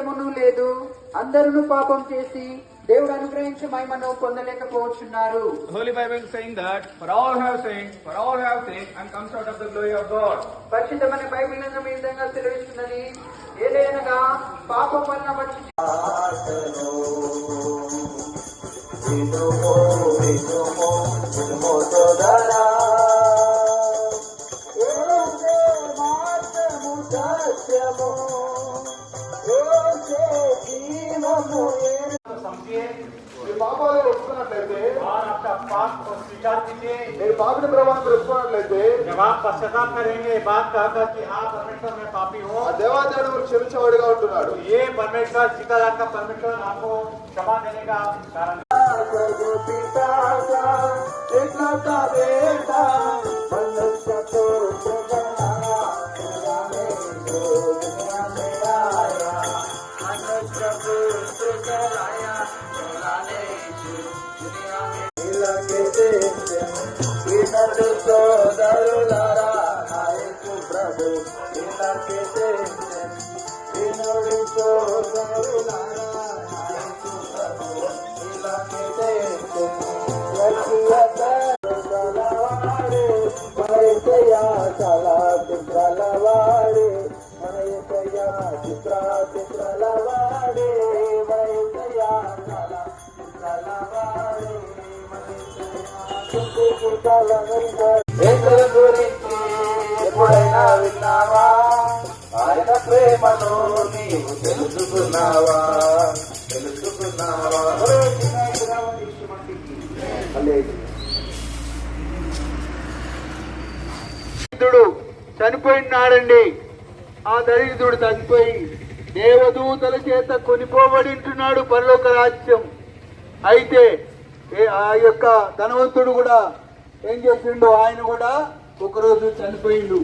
భేదమును లేదు, అందరూ పాపం చేసి దేవుడు అనుగ్రహించి మహిమను పొందలేకపోతున్నారు. Holy Bible is saying that for all have sinned and comes out of the glory of God. పరిశుద్ధమైన బైబిల్ గ్రంథం ఈ విధంగా సెలవిస్తున్నది, ఏలయనగా పాపం వలన వచ్చి పాపాలు వస్తున్నట్లయితే और आपका पाप को स्वीकार कीजिए। నేను పాపిని ప్రభావం తెలుసుకున్నట్లయితే जब आप पश्चाताप करेंगे बात कहकर कि हाँ परमेश्वर में पापी हो, ఆ దేవాదేవుడు క్షమించేవాడుగా ఉంటున్నాడు. तो ये परमेश्वर जीता का परमेश्वर आपको क्षमा देने का कारण ఎప్పుడైనా విన్నావా? ఆయన ప్రేమను నీవు తెలుసుకున్నావా? చనిపోయినాడండి. ఆ దరిద్రుడు చనిపోయి దేవదూతల చేత కొనిపోబడి ఉంటున్నాడు పరలోక రాజ్యం. అయితే ఆ యొక్క ధనవంతుడు కూడా ఏం చేసిండు, ఆయన కూడా ఒకరోజు చనిపోయిండు.